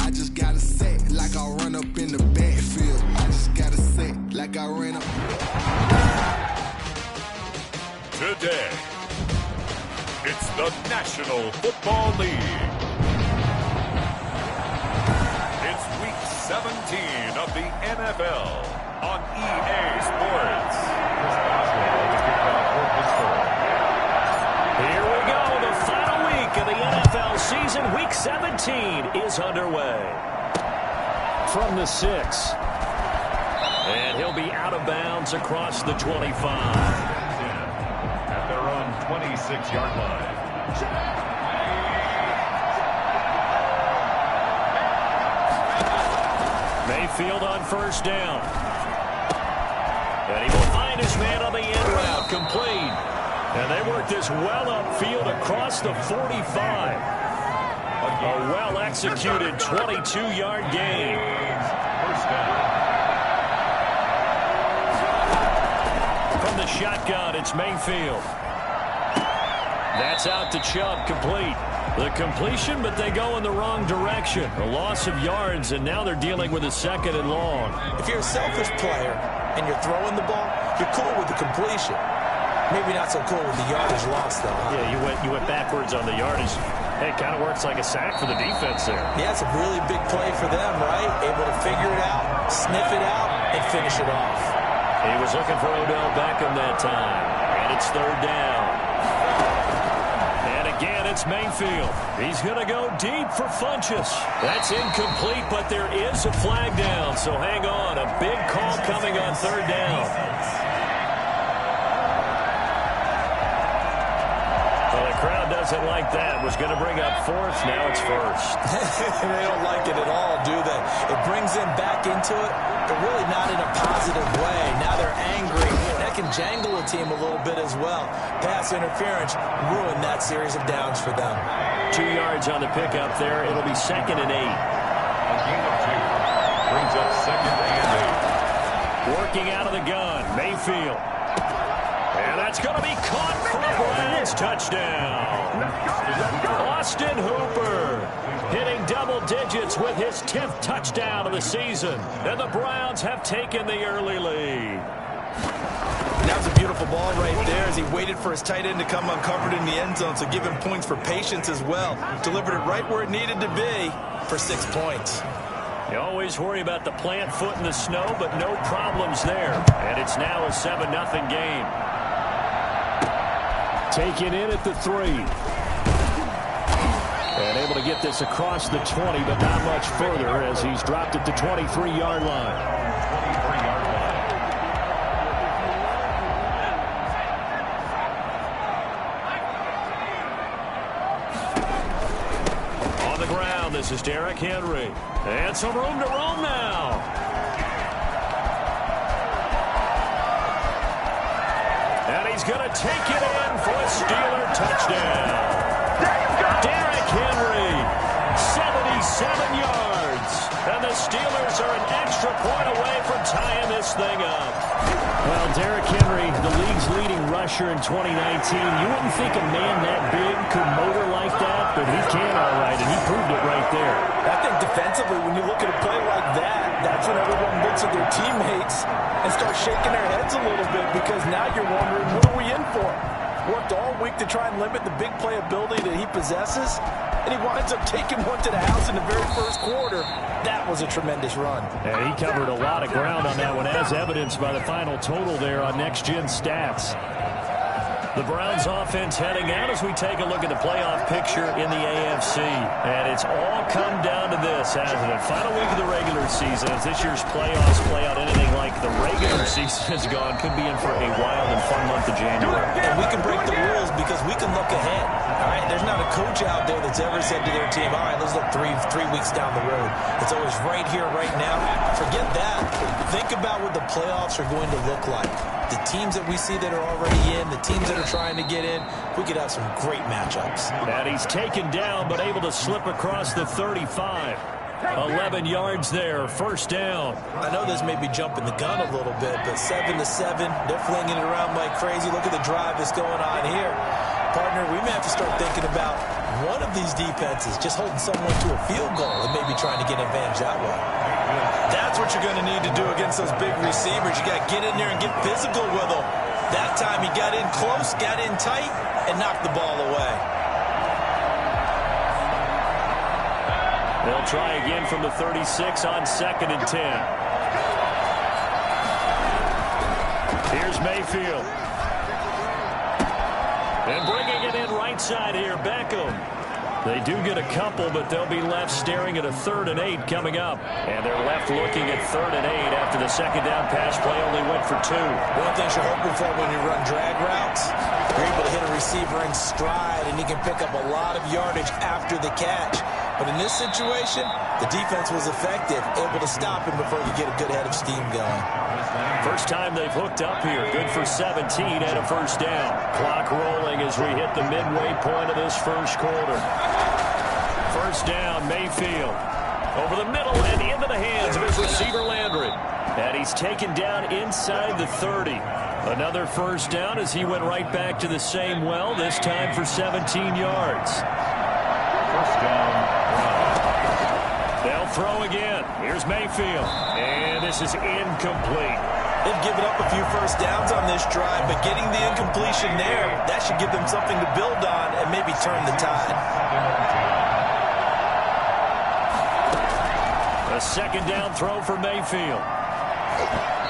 I just gotta say it like I run up in the backfield. I just gotta say it like I ran up. Today, it's the National Football League. It's Week 17 of the NFL on EA Sports. Here we go. The final week of the NFL season. Week 17 is underway. From the 6. And he'll be out of bounds across the 25. At their own 26-yard line. Mayfield on first down. And he will find his man on the end route, complete. And they work this well upfield across the 45. A well-executed 22-yard gain. First down. From the shotgun, it's Mayfield. That's out to Chubb, complete. The completion, but they go in the wrong direction. A loss of yards, and now they're dealing with a 2nd and long. If you're a selfish player and you're throwing the ball, you're cool with the completion. Maybe not so cool with the yardage loss, though. Huh? Yeah, you went backwards on the yardage. Hey, it kind of works like a sack for the defense there. Yeah, it's a really big play for them, right? Able to figure it out, sniff it out, and finish it off. He was looking for Odell Beckham that time. And it's 3rd down. And again, it's Mayfield. He's going to go deep for Funchess. That's incomplete, but there is a flag down. So hang on. A big call coming on 3rd down. Well, the crowd doesn't like that. Was going to bring up 4th. Now it's 1st. They don't like it at all, do they? It brings them back into it, but really not in a positive way. Now they're angry. That can jangle a team a little bit as well. Pass interference ruined that series of downs for them. 2 yards on the pickup there. It'll be 2nd and 8. A gain of 2. Brings up 2nd and 8. Working out of the gun, Mayfield. And that's going to be caught for a Browns touchdown. Austin Hooper hitting double digits with his 10th touchdown of the season. And the Browns have taken the early lead. That was a beautiful ball right there as he waited for his tight end to come uncovered in the end zone, so give him points for patience as well. Delivered it right where it needed to be for 6 points. You always worry about the plant foot in the snow, but no problems there. And it's now a 7-0 game. Taken in at the 3. And able to get this across the 20, but not much further as he's dropped it to 23-yard line. 23-yard line. On the ground, this is Derrick Henry. And some room to roam now. And he's going to take it in for a Steeler touchdown. Derrick Henry, 77 yards. And the Steelers are an extra point away from tying this thing up. Well, Derrick Henry, the league's leading rusher in 2019. You wouldn't think a man that big could motor like that, but he can all right, and he proved it right there. I think defensively, when you look at a play like that, that's when everyone looks at their teammates and starts shaking their heads a little bit, because now you're wondering, what are we in for? Worked all week to try and limit the big play ability that he possesses, and he winds up taking one to the house in the very first quarter. That was a tremendous run. And he covered a lot of ground on that one, as evidenced by the final total there on Next Gen Stats. The Browns offense heading out as we take a look at the playoff picture in the AFC. And it's all come down to this, hasn't it? Final week of the regular season. As this year's playoffs play out anything like the regular season has gone, could be in for a wild and fun month of January. And we can break the rules because we can look ahead. All right, there's not a coach out there that's ever said to their team, all right, let's look three weeks down the road. It's always right here, right now. Forget that. Think about what the playoffs are going to look like. The teams that we see that are already in, the teams that are trying to get in, we could have some great matchups. And he's taken down, but able to slip across the 35. 11 yards there, first down. I know this may be jumping the gun a little bit, but 7-7, they're flinging it around like crazy. Look at the drive that's going on here. Partner, we may have to start thinking about one of these defenses just holding someone to a field goal and maybe trying to get advantage that way. That's what you're going to need to do against those big receivers. You got to get in there and get physical with them. That time he got in close, got in tight, and knocked the ball away. They'll try again from the 36 on 2nd and 10. Here's Mayfield. And bringing it in right side here, Beckham. They do get a couple, but they'll be left staring at a 3rd and 8 coming up. And they're left looking at 3rd and 8 after the second down pass play only went for 2. One thing you're hoping for when you run drag routes, you're able to hit a receiver in stride, and he can pick up a lot of yardage after the catch. But in this situation, the defense was effective, able to stop him before you get a good head of steam going. First time they've hooked up here. Good for 17 and a first down. Clock rolling as we hit the midway point of this first quarter. First down, Mayfield. Over the middle and into the hands of his receiver, Landry. And he's taken down inside the 30. Another first down as he went right back to the same well, this time for 17 yards. First down. They'll throw again. Here's Mayfield. And this is incomplete. They've given up a few first downs on this drive, but getting the incompletion there, that should give them something to build on and maybe turn the tide. A second down throw for Mayfield.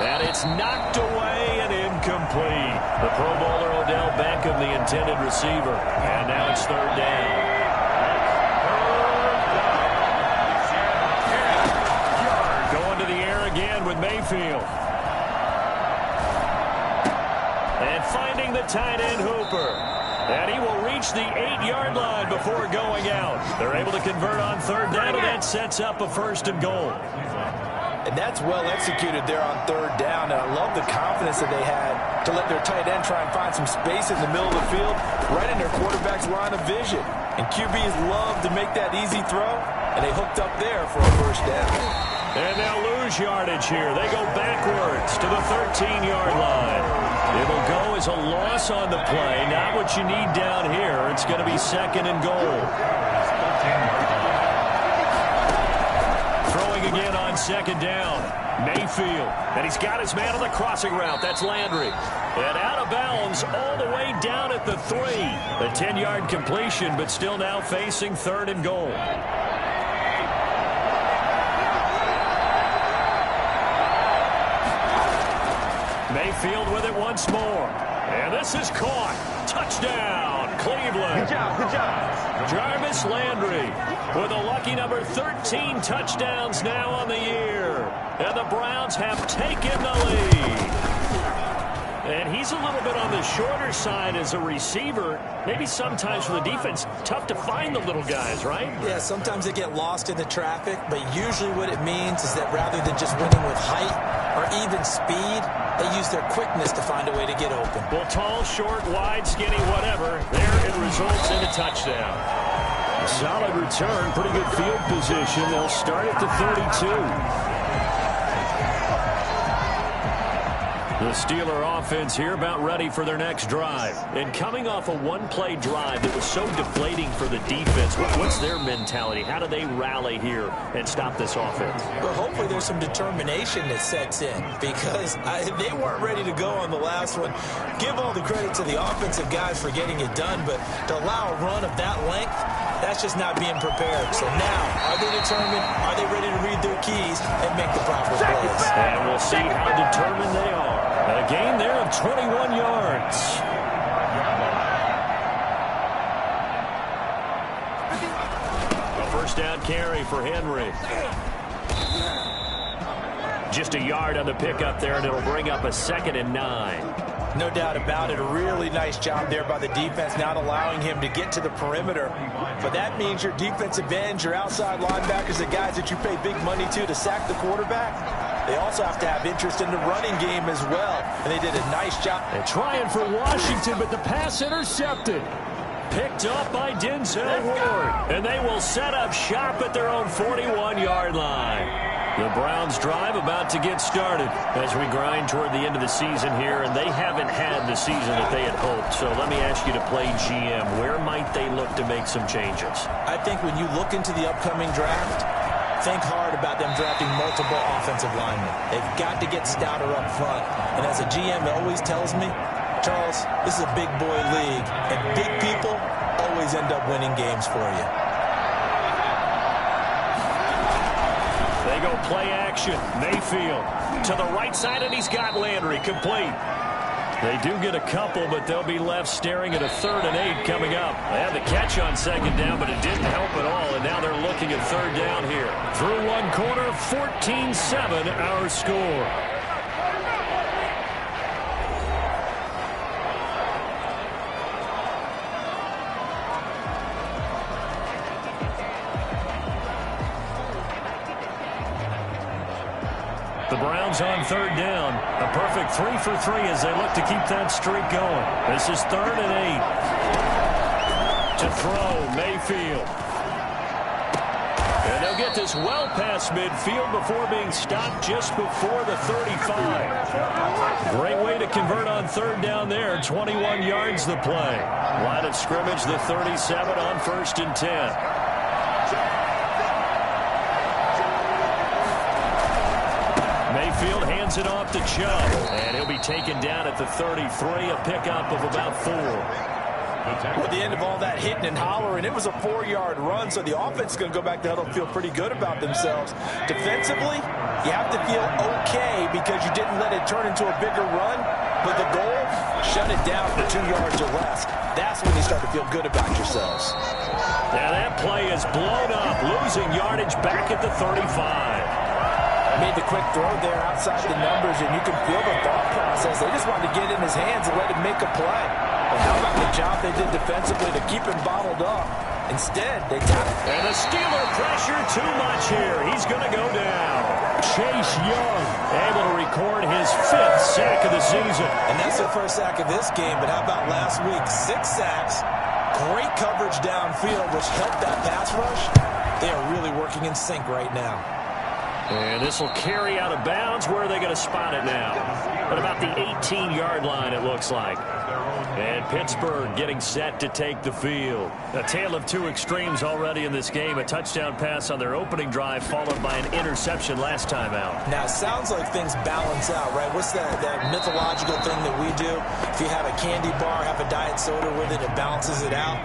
And it's knocked away and incomplete. The Pro Bowler Odell Beckham, the intended receiver. And now it's 3rd down. With Mayfield. And finding the tight end Hooper. And he will reach the 8-yard line before going out. They're able to convert on 3rd down, and that sets up a 1st and goal. And that's well executed there on 3rd down. And I love the confidence that they had to let their tight end try and find some space in the middle of the field, right in their quarterback's line of vision. And QBs love to make that easy throw, and they hooked up there for a 1st down. And they'll lose yardage here. They go backwards to the 13-yard line. It'll go as a loss on the play. Not what you need down here. It's going to be 2nd and goal. Throwing again on 2nd down. Mayfield. And he's got his man on the crossing route. That's Landry. And out of bounds all the way down at the 3. A 10-yard completion, but still now facing 3rd and goal. Mayfield with it once more. And this is caught. Touchdown, Cleveland. Good job. Jarvis Landry with a lucky number 13 touchdowns now on the year. And the Browns have taken the lead. And he's a little bit on the shorter side as a receiver. Maybe sometimes for the defense, tough to find the little guys, right? Yeah, sometimes they get lost in the traffic, but usually what it means is that rather than just winning with height or even speed, they use their quickness to find a way to get open. Well, tall, short, wide, skinny, whatever, there it results in a touchdown. A solid return, pretty good field position. They'll start at the 32. The Steeler offense here about ready for their next drive. And coming off a one-play drive that was so deflating for the defense, what's their mentality? How do they rally here and stop this offense? Well, hopefully there's some determination that sets in because they weren't ready to go on the last one. Give all the credit to the offensive guys for getting it done, but to allow a run of that length, that's just not being prepared. So now, are they determined? Are they ready to read their keys and make the proper plays? And we'll see how determined they are. A gain there of 21 yards. A first down carry for Henry. Just a yard on the pickup there, and it'll bring up a 2nd and 9. No doubt about it. A really nice job there by the defense, not allowing him to get to the perimeter. But that means your defensive ends, your outside linebackers, the guys that you pay big money to sack the quarterback, they also have to have interest in the running game as well. And they did a nice job. They're trying for Washington, but the pass intercepted. Picked up by Denzel Ward. And they will set up shop at their own 41-yard line. The Browns drive about to get started as we grind toward the end of the season here, and they haven't had the season that they had hoped. So let me ask you to play GM. Where might they look to make some changes? I think when you look into the upcoming draft, think hard about them drafting multiple offensive linemen. They've got to get stouter up front. And as a GM always tells me, Charles, this is a big boy league, and big people always end up winning games for you. They go play action. Mayfield to the right side, and he's got Landry complete. They do get a couple, but they'll be left staring at a 3rd and 8 coming up. They had the catch on 2nd down, but it didn't help at all, and now they're looking at 3rd down here. Through one quarter, 14-7 our score. The Browns on 3rd down. A perfect 3 for 3 as they look to keep that streak going. This is 3rd and 8. To throw, Mayfield. And they'll get this well past midfield before being stopped just before the 35. Great way to convert on 3rd down there. 21 yards the play. Line of scrimmage, the 37 on 1st and 10. Mayfield hands it off to Chubb, and he'll be taken down at the 33, a pickup of about 4. At the end of all that hitting and hollering, it was a 4-yard run, so the offense is going to go back to huddle and feel pretty good about themselves. Defensively, you have to feel okay because you didn't let it turn into a bigger run, but the goal, shut it down for 2 yards or less. That's when you start to feel good about yourselves. Now that play is blown up, losing yardage back at the 35. Made the quick throw there outside the numbers, and you can feel the thought process. They just wanted to get in his hands and let him make a play. But how about the job they did defensively to keep him bottled up? Instead, they tapped. And the Steeler pressure too much here. He's going to go down. Chase Young able to record his 5th sack of the season. And that's their first sack of this game, but how about last week? 6 sacks, great coverage downfield, which helped that pass rush. They are really working in sync right now. And this will carry out of bounds. Where are they going to spot it now? At about the 18-yard line, it looks like. And Pittsburgh getting set to take the field. A tale of 2 extremes already in this game. A touchdown pass on their opening drive, followed by an interception last time out. Now, it sounds like things balance out, right? What's that mythological thing that we do? If you have a candy bar, have a diet soda with it, it balances it out.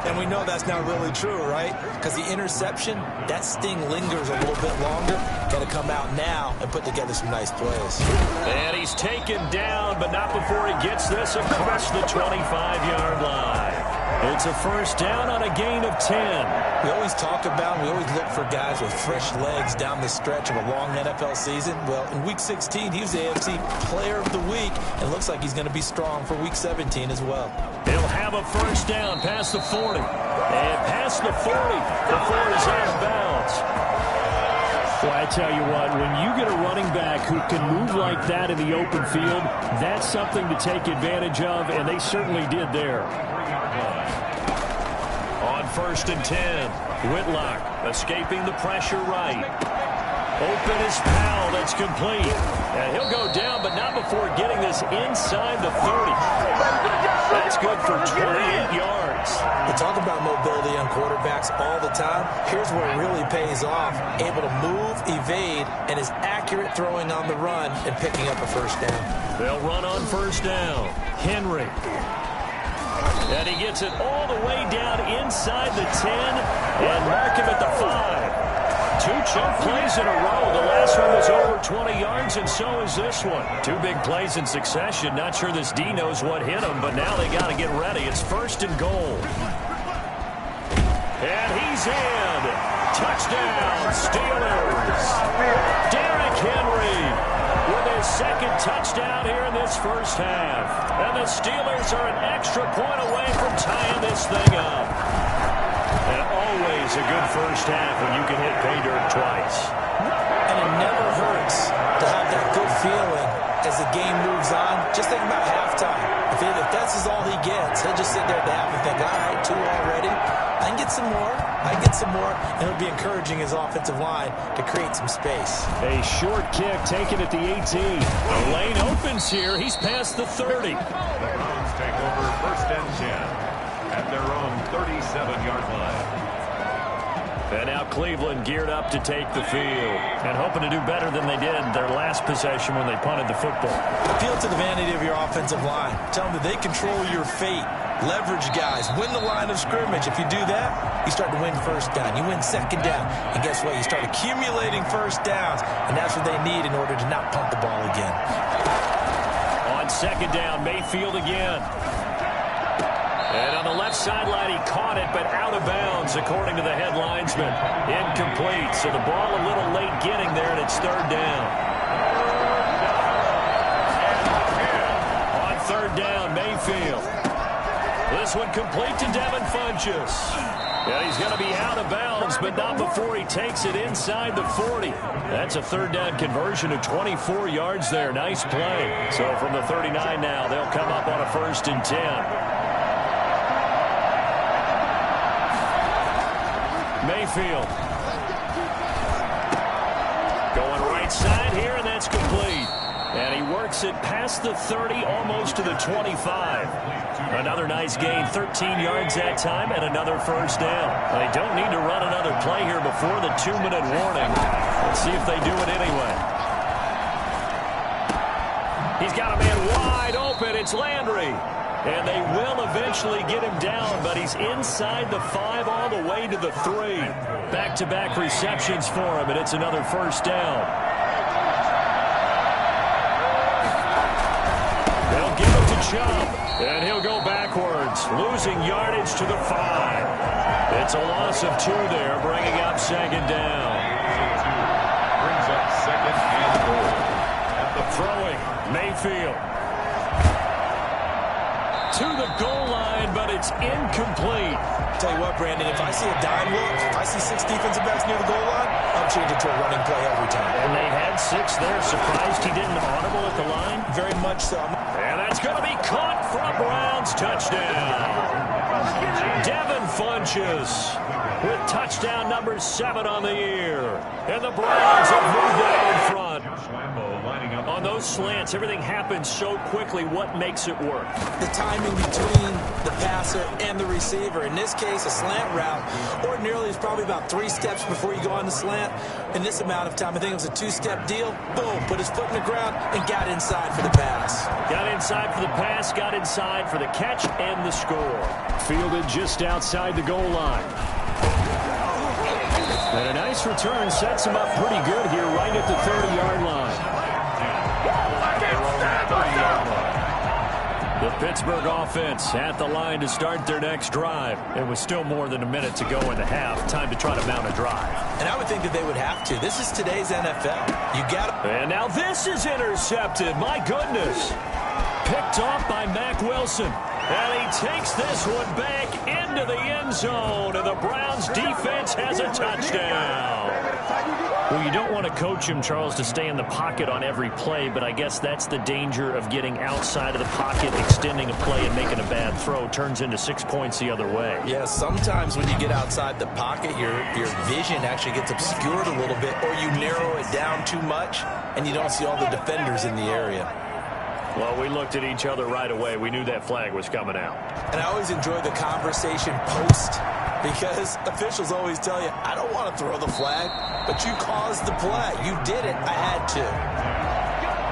And we know that's not really true, right? Because the interception, that sting lingers a little bit longer. Got to come out now and put together some nice plays. And he's taken down, but not before he gets this across the 25-yard line. It's a 1st down on a gain of 10. We always look for guys with fresh legs down the stretch of a long NFL season. Well, in Week 16, he was the AFC Player of the Week, and looks like he's going to be strong for Week 17 as well. He'll have a 1st down past the 40. And past the 40, the 4 is out of bounds. Well, I tell you what, when you get a running back who can move like that in the open field, that's something to take advantage of, and they certainly did there. On 1st and 10, Whitlock escaping the pressure right. Open is Powell, that's complete. And he'll go down, but not before getting this inside the 30. That's good for 28 yards. We talk about mobility on quarterbacks all the time. Here's where it really pays off. Able to move, evade, and is accurate throwing on the run and picking up a 1st down. They'll run on 1st down. Henry. And he gets it all the way down inside the 10 and mark him at the 5. 2 chunk plays in a row. The last one was over 20 yards, and so is this one. 2 big plays in succession. Not sure this D knows what hit him, but now they got to get ready. It's 1st and goal. And he's in. Touchdown, Steelers. Derrick Henry with his 2nd touchdown here in this 1st half. And the Steelers are an extra point away from tying this thing up. And always a good 1st half when you can hit pay dirt twice. And it never hurts to have that good feeling as the game moves on. Just think about halftime. If that's all he gets, he'll just sit there at the half and think, all right, 2 already. I can get some more. And it'll be encouraging his offensive line to create some space. A short kick taken at the 18. The lane opens here. He's past the 30. The Browns take over 1st and 10 at their own 37-yard line. And now Cleveland geared up to take the field and hoping to do better than they did their last possession when they punted the football. Appeal to the vanity of your offensive line. Tell them that they control your fate. Leverage guys. Win the line of scrimmage. If you do that, you start to win first down. You win second down. And guess what? You start accumulating first downs. And that's what they need in order to not punt the ball again. On second down, Mayfield again. And on the left sideline, he caught it, but out of bounds, according to the head linesman. Incomplete. So the ball a little late getting there, and it's 3rd down. On 3rd down, Mayfield. This one complete to Devin Funchess. Yeah, he's going to be out of bounds, but not before he takes it inside the 40. That's a 3rd down conversion of 24 yards there. Nice play. So from the 39 now, they'll come up on a 1st and 10. Mayfield. Going right side here, and that's complete. And he works it past the 30, almost to the 25. Another nice gain, 13 yards that time, and another 1st down. They don't need to run another play here before the 2-minute warning. Let's see if they do it anyway. He's got a man wide open. It's Landry. And they will eventually get him down, but he's inside the 5 all the way to the 3. Back-to-back receptions for him, and it's another 1st down. They'll give it to Chubb, and he'll go backwards, losing yardage to the 5. It's a loss of 2 there, bringing up 2nd down. Brings up 2nd and goal. Throwing, Mayfield. To the goal line, but it's incomplete. Tell you what, Brandon, if I see a dime look, if I see 6 defensive backs near the goal line, I'll change it to a running play every time. And they had 6 there. Surprised he didn't audible at the line? Very much so. And that's going to be caught for a Browns touchdown. Devin Funchess with touchdown number 7 on the year. And the Browns have moved out in front. On those slants, everything happens so quickly. What makes it work? The timing between the passer and the receiver. In this case, a slant route ordinarily is probably about 3 steps before you go on the slant. In this amount of time, I think it was a 2-step deal. Boom, put his foot in the ground and got inside for the pass. Got inside for the pass, got inside for the catch and the score. Fielded just outside the goal line. And a nice return sets him up pretty good here right at the 30-yard line. The Pittsburgh offense at the line to start their next drive. It was still more than a minute to go in the half. Time to try to mount a drive. And I would think that they would have to. This is today's NFL. You got to. And now this is intercepted. My goodness. Picked off by Mack Wilson. And he takes this one back into the end zone. And the Browns defense has a touchdown. Well, you don't want to coach him, Charles, to stay in the pocket on every play, but I guess that's the danger of getting outside of the pocket, extending a play, and making a bad throw. Turns into 6 points the other way. Yeah, sometimes when you get outside the pocket, your vision actually gets obscured a little bit, or you narrow it down too much, and you don't see all the defenders in the area. Well, we looked at each other right away. We knew that flag was coming out. And I always enjoy the conversation post, because officials always tell you, I don't want to throw the flag, but you caused the play. You did it. I had to.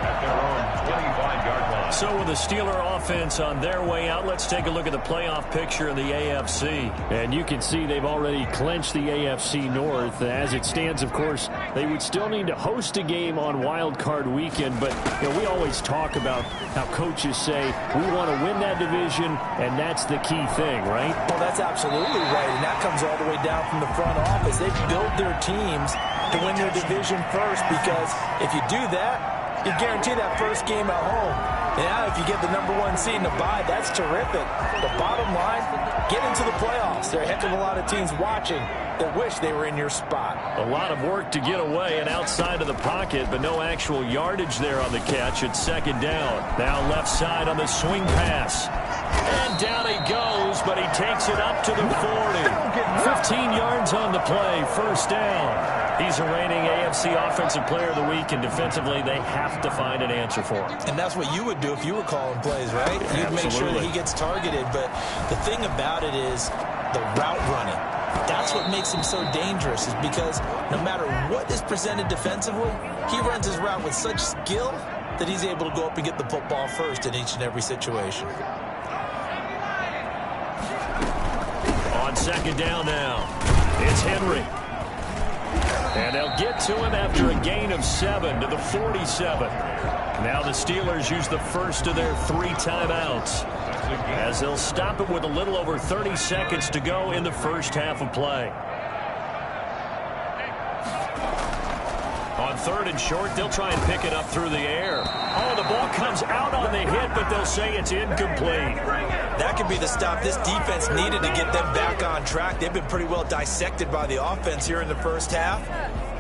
At their own 25-yard line. So with the Steeler offense on their way out, let's take a look at the playoff picture in the AFC. And you can see they've already clinched the AFC North. As it stands, of course, they would still need to host a game on Wild Card Weekend. But you know, we always talk about how coaches say, we want to win that division, and that's the key thing, right? Well, that's absolutely right, and that comes all the way down from the front office. They build their teams to win their division first, because if you do that, you guarantee that first game at home. Yeah, if you get the #1 seed in the bye, that's terrific. The bottom line, get into the playoffs. There are a heck of a lot of teams watching that wish they were in your spot. A lot of work to get away and outside of the pocket, but no actual yardage there on the catch. It's 2nd down. Now left side on the swing pass. And down he goes, but he takes it up to the 40. 15 yards on the play, first down. He's a reigning AFC Offensive Player of the Week, and defensively they have to find an answer for him. And that's what you would do if you were calling plays, right? You'd Absolutely. make sure that he gets targeted. But the thing about it is the route running. That's what makes him so dangerous, is because no matter what is presented defensively, he runs his route with such skill that he's able to go up and get the football first in each and every situation. On second down now, it's Henry. And they'll get to him after a gain of 7 to the 47. Now the Steelers use the first of their 3 timeouts, as they'll stop it with a little over 30 seconds to go in the first half of play. On third and short, they'll try and pick it up through the air. Oh, the ball comes out on the hit, but they'll say it's incomplete. That could be the stop this defense needed to get them back on track. They've been pretty well dissected by the offense here in the first half.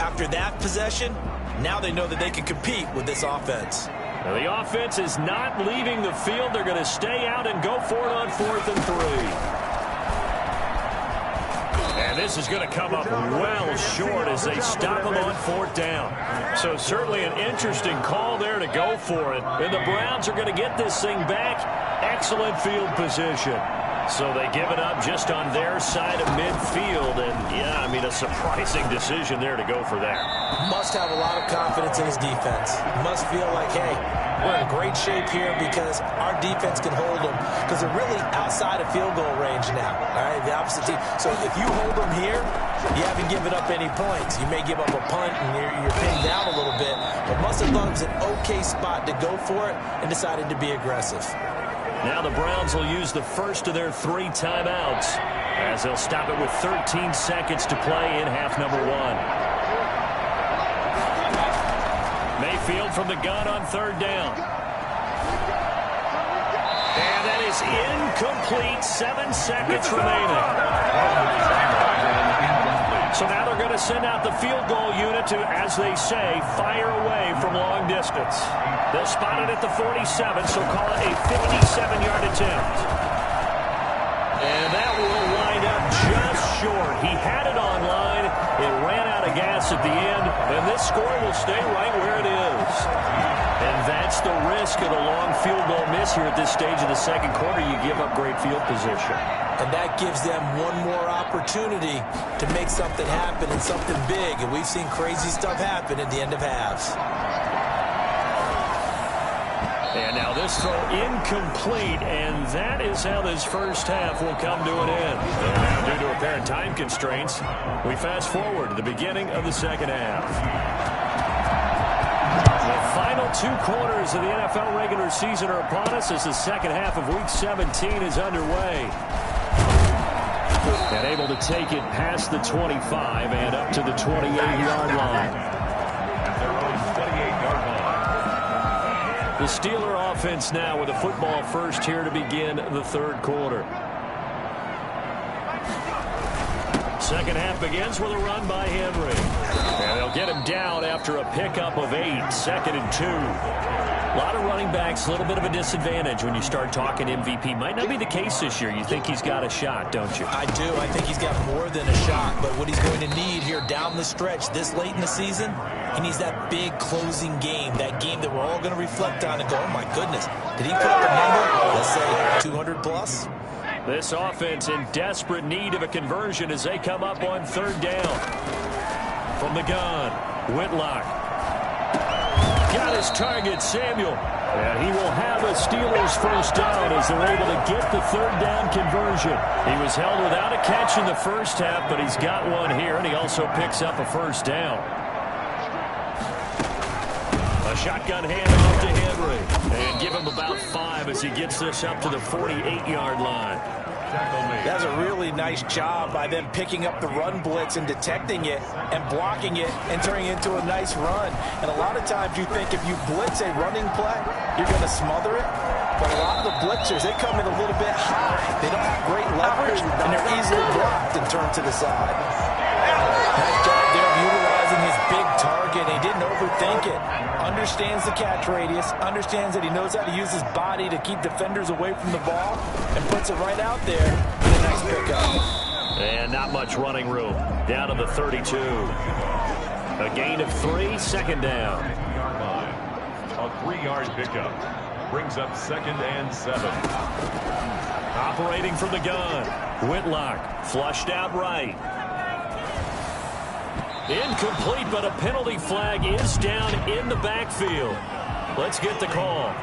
After that possession, now they know that they can compete with this offense. Now the offense is not leaving the field. They're going to stay out and go for it on 4th and 3. And this is going to come up well short as they stop him on 4th down. So certainly an interesting call there to go for it. And the Browns are going to get this thing back. Excellent field position. So they give it up just on their side of midfield. And, yeah, I mean, a surprising decision there to go for that. Must have a lot of confidence in his defense. Must feel like, hey, we're in great shape here because our defense can hold them, because they're really outside of field goal range now. All right, the opposite team. So if you hold them here, you haven't given up any points. You may give up a punt and you're pinned down a little bit, but must have thought it was an okay spot to go for it and decided to be aggressive. Now the Browns will use the first of their 3 timeouts, as they'll stop it with 13 seconds to play in half number 1. Mayfield from the gun on 3rd down. And that is incomplete. 7 seconds remaining. So now they're going to send out the field goal unit to, as they say, fire away from long distance. They'll spot it at the 47, so call it a 57-yard attempt. And that will wind up just short. He had it on line. It ran out of gas at the end, and this score will stay right where it is. And that's the risk of a long field goal miss here at this stage of the second quarter. You give up great field position. And that gives them one more opportunity to make something happen and something big. And we've seen crazy stuff happen at the end of halves. And now this throw incomplete, and that is how this first half will come to an end. And now, due to apparent time constraints, we fast forward to the beginning of the second half. The final 2 quarters of the NFL regular season are upon us as the second half of Week 17 is underway. And able to take it past the 25 and up to the 28-yard line. The Steeler offense now with a football first here to begin the 3rd quarter. Second half begins with a run by Henry. And they'll get him down after a pickup of 8, 2nd and 2. A lot of running backs, a little bit of a disadvantage when you start talking MVP. Might not be the case this year. You think he's got a shot, don't you? I do. I think he's got more than a shot. But what he's going to need here down the stretch this late in the season, he needs that big closing game, that game that we're all going to reflect on and go, oh, my goodness, did he put up a number, let's say, 200 plus? This offense in desperate need of a conversion as they come up on 3rd down. From the gun, Whitlock. Got his target, Samuel. And he will have a Steelers first down as they're able to get the 3rd down conversion. He was held without a catch in the first half, but he's got one here, and he also picks up a first down. A shotgun handoff to Henry. And give him about 5 as he gets this up to the 48-yard line. That's a really nice job by them picking up the run blitz and detecting it and blocking it and turning it into a nice run. And a lot of times you think if you blitz a running play, you're going to smother it. But a lot of the blitzers, they come in a little bit high. They don't have great leverage, and they're easily blocked and turned to the side. Nice job there of utilizing his big target. He didn't overthink it. understands the catch radius, understands that he knows how to use his body to keep defenders away from the ball, and puts it right out there in a nice pickup. And not much running room. Down to the 32. A gain of 3, second down. A 3-yard pickup. Brings up 2nd and 7. Operating from the gun. Whitlock flushed out right. Incomplete, but a penalty flag is down in the backfield. Let's get the call.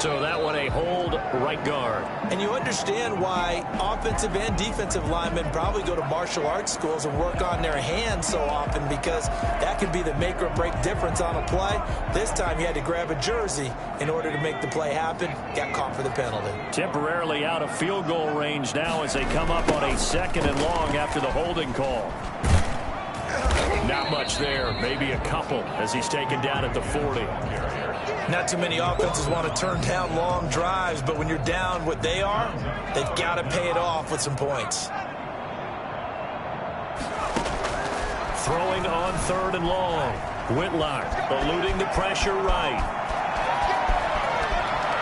So that one a hold, right guard. And you understand why offensive and defensive linemen probably go to martial arts schools and work on their hands so often, because that could be the make or break difference on a play. This time you had to grab a jersey in order to make the play happen. Got caught for the penalty. Temporarily out of field goal range now as they come up on a 2nd and long after the holding call. Not much there, maybe a couple as he's taken down at the 40. Not too many offenses want to turn down long drives, but when you're down what they are, they've got to pay it off with some points. Throwing on 3rd and long. Whitlock eluding the pressure right.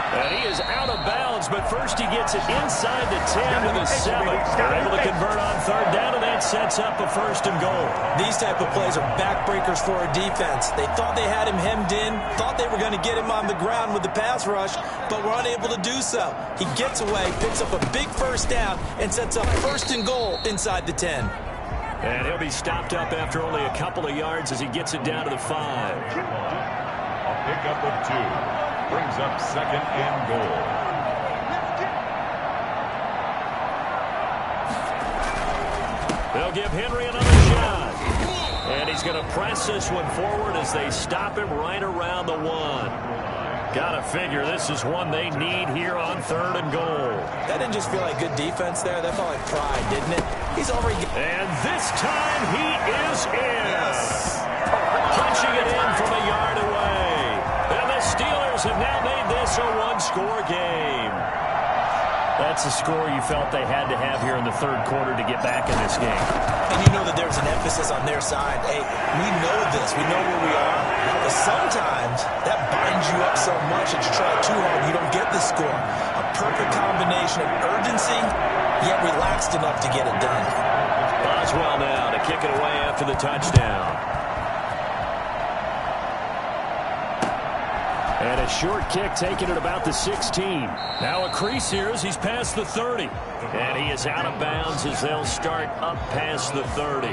And he is out of bounds, but first he gets it inside the 10 to the 7. They're able to convert on 3rd down, and that sets up a 1st and goal. These type of plays are backbreakers for a defense. They thought they had him hemmed in, thought they were going to get him on the ground with the pass rush, but were unable to do so. He gets away, picks up a big 1st down, and sets up 1st and goal inside the 10. And he'll be stopped up after only a couple of yards as he gets it down to the 5. A pickup of 2. Brings up 2nd and goal. They'll give Henry another shot. And he's going to press this one forward as they stop him right around the 1. Got to figure this is one they need here on 3rd and goal. That didn't just feel like good defense there. That felt like pride, didn't it? He's already... And this time he is in. Yes. Punching it in from a yard away. And the Steelers have now made this a 1-score game. That's a score you felt they had to have here in the 3rd quarter to get back in this game. And you know that there's an emphasis on their side. Hey, we know this. We know where we are. But sometimes that binds you up so much that you try too hard, you don't get the score. A perfect combination of urgency, yet relaxed enough to get it done. Boswell now to kick it away after the touchdown. And a short kick taken at about the 16. Now a crease here as he's past the 30. And he is out of bounds as they'll start up past the 30.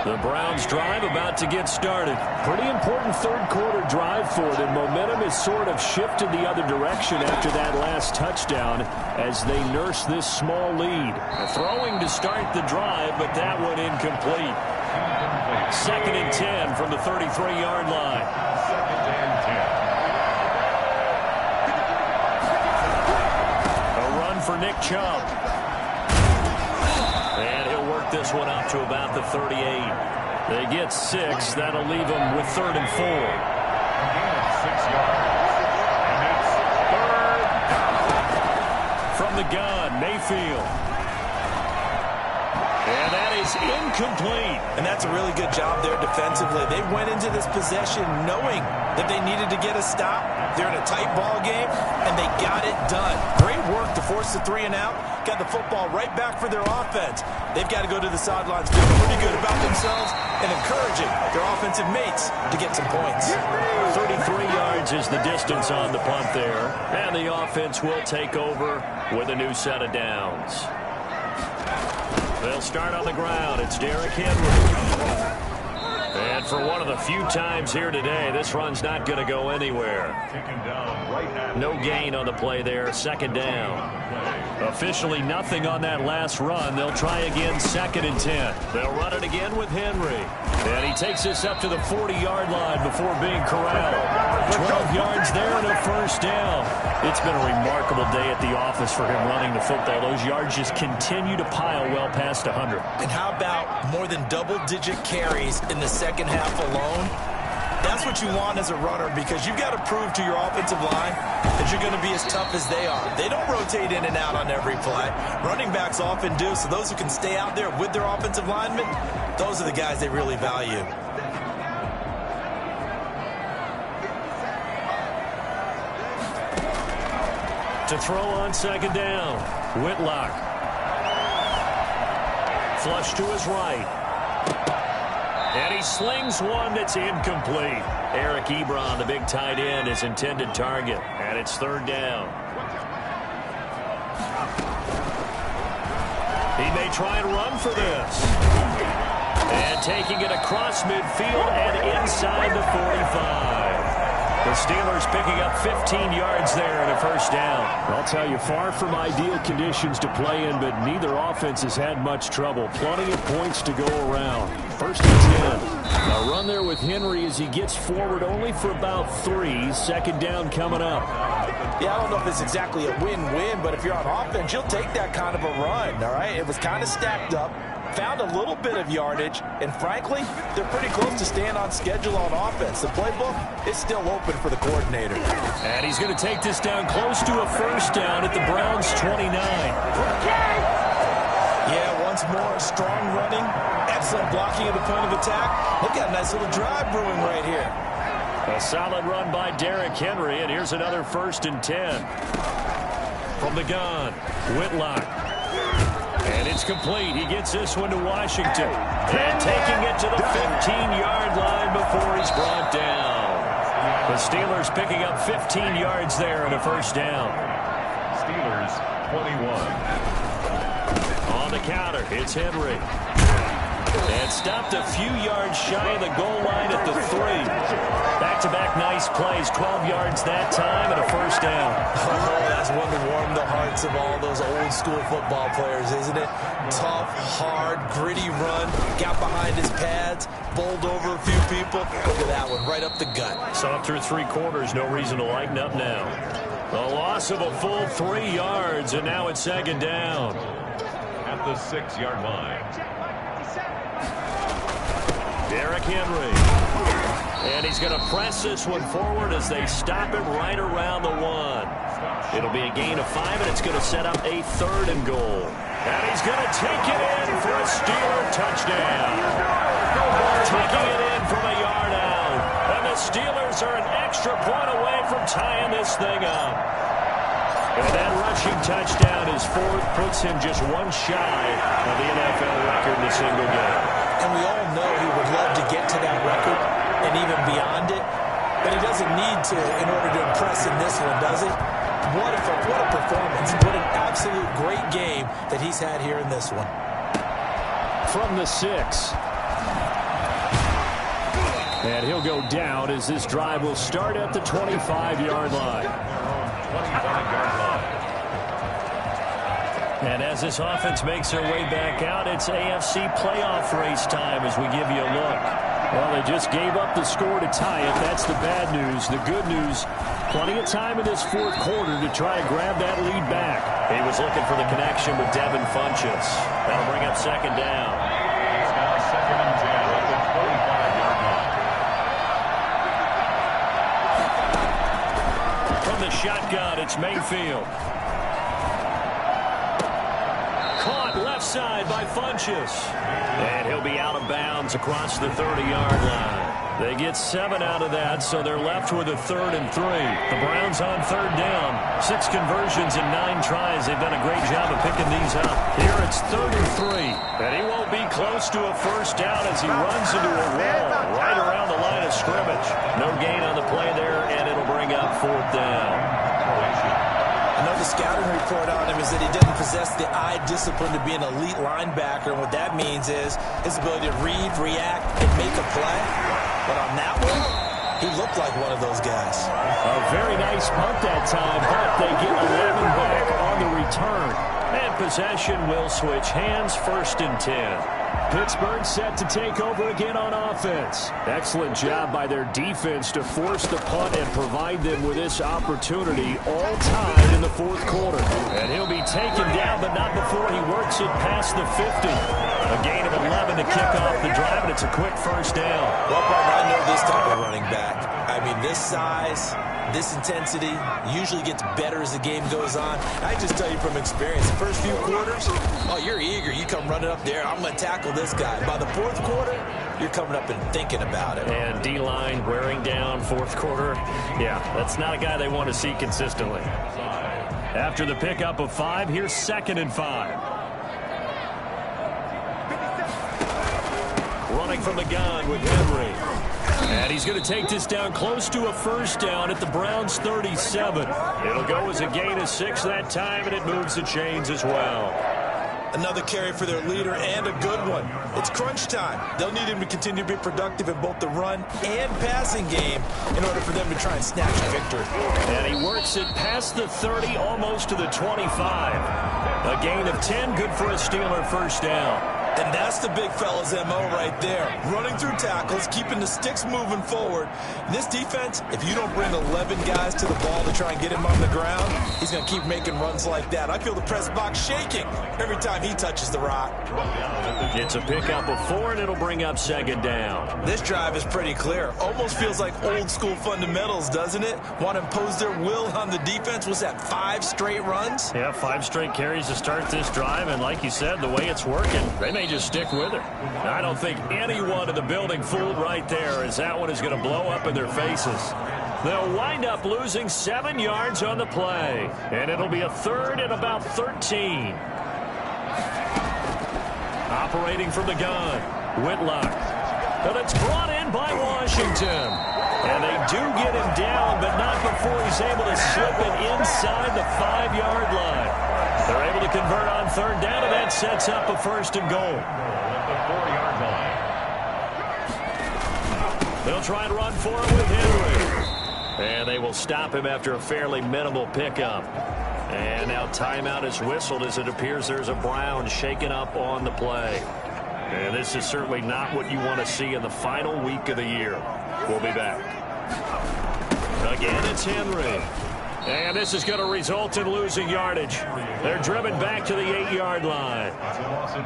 The Browns drive about to get started. Pretty important 3rd quarter drive for them. Momentum has sort of shifted the other direction after that last touchdown as they nurse this small lead. Throwing to start the drive, but that one incomplete. 2nd and 10 from the 33-yard line. For Nick Chubb. And he'll work this one up to about the 38. They get 6. That'll leave them with 3rd and 4. 6 yards. And it's 3rd. From the gun, Mayfield. And that is incomplete. And that's a really good job there defensively. They went into this possession knowing that they needed to get a stop. They're in a tight ball game, and they got it done. Great work to force the 3 and out. Got the football right back for their offense. They've got to go to the sidelines feeling pretty good about themselves and encouraging their offensive mates to get some points. 33 yards is the distance on the punt there. And the offense will take over with a new set of downs. They'll start on the ground. It's Derrick Henry. And for one of the few times here today, this run's not going to go anywhere. No gain on the play there. 2nd down. Officially nothing on that last run. They'll try again 2nd and 10. They'll run it again with Henry. And he takes this up to the 40-yard line before being corralled. 12 yards there and a 1st down. It's been a remarkable day at the office for him running the football. Those yards just continue to pile well past 100. And how about more than double-digit carries in the 2nd half alone? that's what you want as a runner, because you've got to prove to your offensive line that you're going to be as tough as they are. They don't rotate in and out on every play. Running backs often do, so those who can stay out there with their offensive linemen, those are the guys they really value. To throw on second down, Whitlock. Flush to his right. And he slings one that's incomplete. Eric Ebron, the big tight end, his intended target. And it's third down. He may try and run for this. And taking it across midfield and inside the 45. The Steelers picking up 15 yards there and a first down. I'll tell you, far from ideal conditions to play in, but neither offense has had much trouble. Plenty of points to go around. First and 10. A run there with Henry as he gets forward only for about 3. Second down coming up. Yeah, I don't know if it's exactly a win-win, but if you're on offense, you'll take that kind of a run, all right? It was kind of stacked up. Found a little bit of yardage, and frankly, they're pretty close to staying on schedule on offense. The playbook is still open for the coordinator. And he's going to take this down close to a first down at the Browns' 29. Yeah, once more, strong running, excellent blocking at the point of attack. Look at a nice little drive brewing right here. A solid run by Derrick Henry, and here's another first and 10. From the gun, Whitlock. And it's complete. He gets this one to Washington. And taking it to the 15-yard line before he's brought down. The Steelers picking up 15 yards there and a first down. Steelers 21. On the counter, it's Henry. And stopped a few yards shy of the goal line at the 3. Back-to-back nice plays, 12 yards that time and a first down. Oh, that's one to warm the hearts of all those old-school football players, isn't it? Tough, hard, gritty run, got behind his pads, bowled over a few people. Look at that one, right up the gut. So through 3 quarters, no reason to lighten up now. A loss of a full 3 yards, and now it's second down. At the 6-yard line. Derrick Henry. And he's going to press this one forward as they stop it right around the 1. It'll be a gain of 5, and it's going to set up a 3rd and goal. And he's going to take it in for a Steeler touchdown. Taking it in from a yard out. And the Steelers are an extra point away from tying this thing up. And that rushing touchdown, his 4th, puts him just 1 shy of the NFL record in a single game. And we all know he would love to get to that record and even beyond it, but he doesn't need to in order to impress in this one, does he? What a performance. What an absolute great game that he's had here in this one. From the 6. And he'll go down as this drive will start at the 25-yard line. 25-yard line. And as this offense makes their way back out, it's AFC playoff race time as we give you a look. Well, they just gave up the score to tie it. That's the bad news. The good news, plenty of time in this 4th quarter to try to grab that lead back. He was looking for the connection with Devin Funchess. That'll bring up second down. It's now second and 10 at the 25-yard line. From the shotgun, it's Mayfield. Caught left side by Funchess. And he'll be out of bounds across the 30-yard line. They get 7 out of that, so they're left with a 3rd and 3. The Browns on 3rd down. 6 conversions and 9 tries. They've done a great job of picking these up. Here it's 3rd and 3. And he won't be close to a first down as he runs into a wall right around the line of scrimmage. No gain on the play there, and it'll bring up 4th down. Another scouting report on him is that he doesn't possess the eye discipline to be an elite linebacker. And what that means is his ability to read, react, and make a play. But on that one, he looked like one of those guys. A very nice punt that time, but they get 11 back on the return. And possession will switch hands, 1st and 10. Pittsburgh set to take over again on offense. Excellent job by their defense to force the punt and provide them with this opportunity, all tied in the 4th quarter. And he'll be taken down, but not before he works it past the 50. A gain of 11 to kick off the drive, and it's a quick first down. Well, partner, I know this type of running back. I mean, this size, this intensity usually gets better as the game goes on. I just tell you from experience, the first few quarters, oh, you're eager. You come running up there, I'm going to tackle this guy. By the fourth quarter, you're coming up and thinking about it. And D-line wearing down fourth quarter. Yeah, that's not a guy they want to see consistently. After the pickup of 5, here's 2nd and 5. Running from the gun with Henry. And he's going to take this down close to a first down at the Browns' 37. It'll go as a gain of 6 that time, and it moves the chains as well. Another carry for their leader, and a good one. It's crunch time. They'll need him to continue to be productive in both the run and passing game in order for them to try and snatch a victory. And he works it past the 30, almost to the 25. A gain of 10, good for a Steeler first down. And that's the big fella's MO right there. Running through tackles, keeping the sticks moving forward. In this defense, if you don't bring 11 guys to the ball to try and get him on the ground, he's going to keep making runs like that. I feel the press box shaking every time he touches the rock. It's a pickup of 4, and it'll bring up 2nd down. This drive is pretty clear. Almost feels like old school fundamentals, doesn't it? Want to impose their will on the defense. Was that 5 straight runs? Yeah, 5 straight carries to start this drive, and like you said, the way it's working, they may just stick with it. I don't think anyone in the building fooled right there, as that one is going to blow up in their faces. They'll wind up losing 7 yards on the play, and it'll be a 3rd and about 13. Operating from the gun, Whitlock. And it's brought in by Washington. And they do get him down, but not before he's able to slip it inside the 5-yard line. They're able to convert on 3rd down, and that sets up a 1st and goal. The 4-yard line. They'll try and run for it with Henry. And they will stop him after a fairly minimal pickup. And now timeout is whistled as it appears there's a Brown shaken up on the play. And this is certainly not what you want to see in the final week of the year. We'll be back. Again, it's Henry. And this is going to result in losing yardage. They're driven back to the 8-yard line.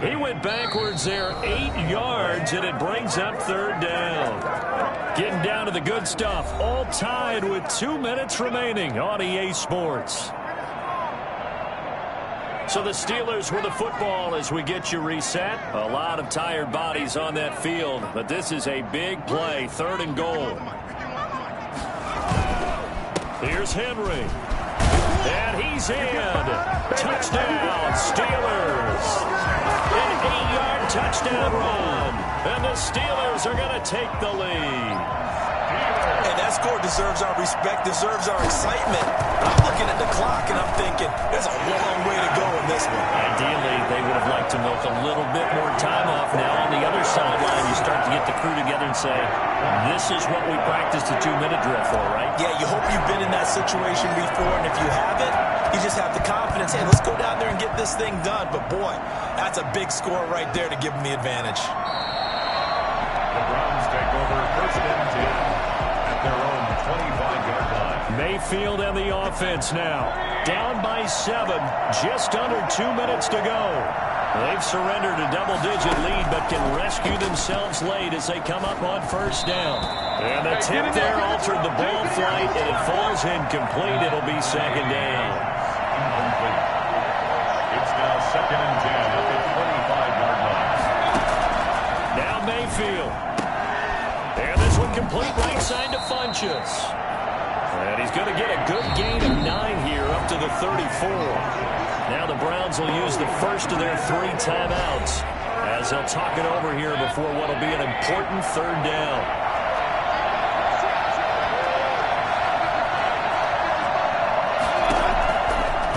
He went backwards there 8 yards, and it brings up 3rd down. Getting down to the good stuff. All tied with 2 minutes remaining on EA Sports. So the Steelers with the football as we get you reset. A lot of tired bodies on that field, but this is a big play, 3rd and goal. Here's Henry. And he's in. Touchdown, Steelers. An 8-yard touchdown run. And the Steelers are going to take the lead. And that score deserves our respect, deserves our excitement. I'm looking at the clock, and I'm thinking, there's a long way to go in this one. Ideally, they would have liked to milk a little bit more time off. Now on the other sideline, you start to get the crew together and say, this is what we practiced the 2-minute drill for, right? Yeah, you hope you've been in that situation before, and if you haven't, you just have the confidence, hey, let's go down there and get this thing done. But boy, that's a big score right there to give them the advantage. The Browns take over 1st and 10 at their own 25-yard line. Mayfield and the offense now. Down by 7, just under 2 minutes to go. They've surrendered a double-digit lead, but can rescue themselves late as they come up on 1st down. And the tip there altered the ball flight, and it falls incomplete. It'll be 2nd down. Incomplete. It's now 2nd and 10 at the 25-yard line. Now Mayfield. And this one complete right side to Funchess. And he's going to get a good gain of 9 here up to the 34. Now the Browns will use the first of their 3 timeouts as they'll talk it over here before what will be an important 3rd down.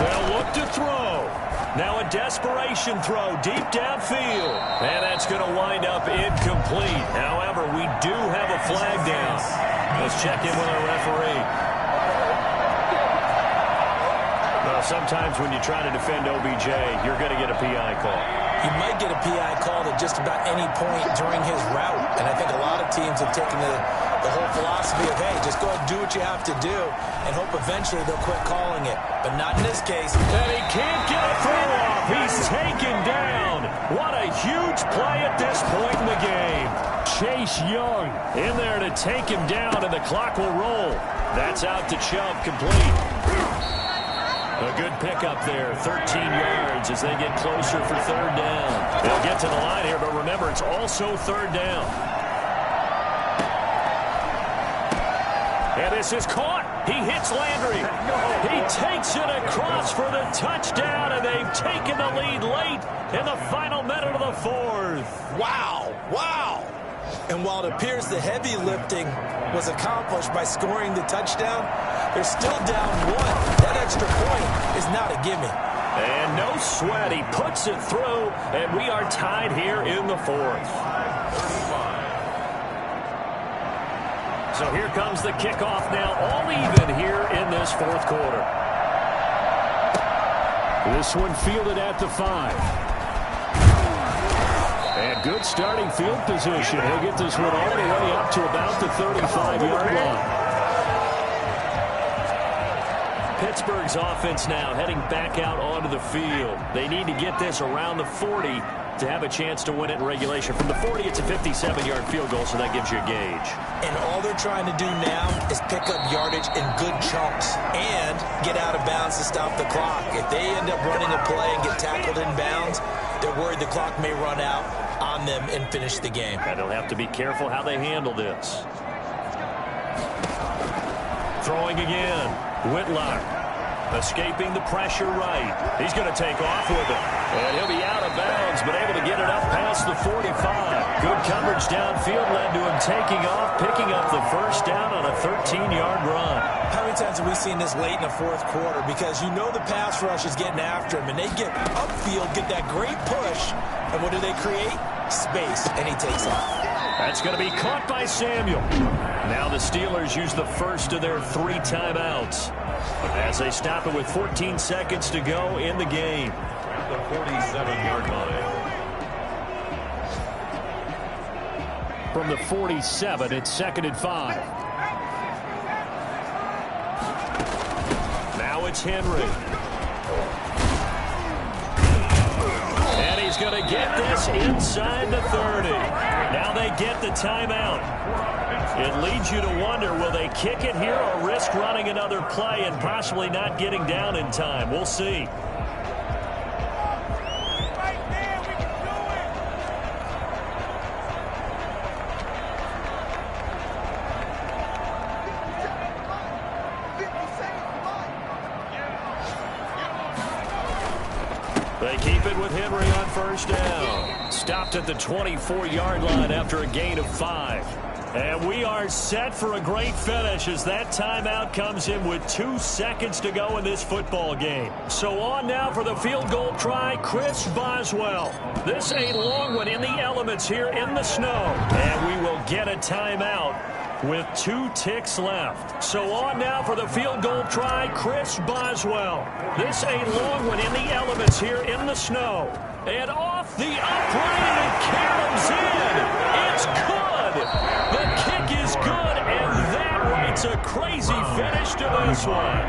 They'll look to throw. Now a desperation throw deep downfield. And that's going to wind up incomplete. However, we do have a flag down. Let's check in with our referee. Sometimes when you try to defend OBJ, you're going to get a PI call. You might get a PI called at just about any point during his route. And I think a lot of teams have taken the whole philosophy of, hey, just go ahead and do what you have to do and hope eventually they'll quit calling it. But not in this case. And he can't get a throw off. He's taken down. What a huge Bryce Young in there to take him down, and the clock will roll. That's out to Chubb, complete. A good pickup there, 13 yards as they get closer for third down. They'll get to the line here, but remember, it's also third down. And this is caught. He hits Landry. He takes it across for the touchdown, and they've taken the lead late in the final minute of the fourth. Wow, wow. And while it appears the heavy lifting was accomplished by scoring the touchdown, they're still down one. That extra point is not a gimme. And no sweat. He puts it through, and we are tied here in the fourth. So here comes the kickoff now, all even here in this fourth quarter. This one fielded at the 5. And good starting field position. He'll get this one all the way up to about the 35-yard line. Pittsburgh's offense now heading back out onto the field. They need to get this around the 40 to have a chance to win it in regulation. From the 40, it's a 57-yard field goal, so that gives you a gauge. And all they're trying to do now is pick up yardage in good chunks and get out of bounds to stop the clock. If they end up running a play and get tackled in bounds, they're worried the clock may run out on them and finish the game. And they'll have to be careful how they handle this. Throwing again. Whitlock escaping the pressure right. He's going to take off with it. And he'll be out of bounds, but able to get it up past the 45. Good coverage downfield led to him taking off, picking up the first down on a 13-yard run. How many times have we seen this late in the fourth quarter? Because you know the pass rush is getting after him, and they get upfield, get that great push, and what do they create? Space, and he takes off. That's going to be caught by Samuel. Now the Steelers use the first of their 3 timeouts as they stop it with 14 seconds to go in the game. The 47-yard line. From the 47, it's 2nd and 5. Now it's Henry. And he's going to get this inside the 30. Now they get the timeout. It leads you to wonder, will they kick it here or risk running another play and possibly not getting down in time? We'll see. They keep it with Henry on first down. Stopped at the 24-yard line after a gain of 5. And we are set for a great finish as that timeout comes in with 2 seconds to go in this football game. So on now for the field goal try, Chris Boswell. This a long one in the elements here in the snow. And we will get a timeout with 2 ticks left. So on now for the field goal try, Chris Boswell. This a long one in the elements here in the snow. And off the upright, and it caroms in. It's good. The kick is good, and that writes a crazy finish to this one.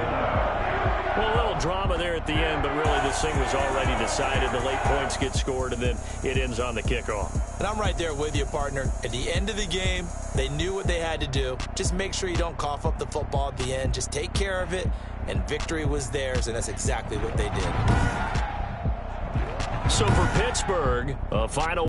Well, a little drama there at the end, but really this thing was already decided. The late points get scored, and then it ends on the kickoff. And I'm right there with you, partner. At the end of the game, they knew what they had to do. Just make sure you don't cough up the football at the end. Just take care of it, and victory was theirs, and that's exactly what they did. So for Pittsburgh, a final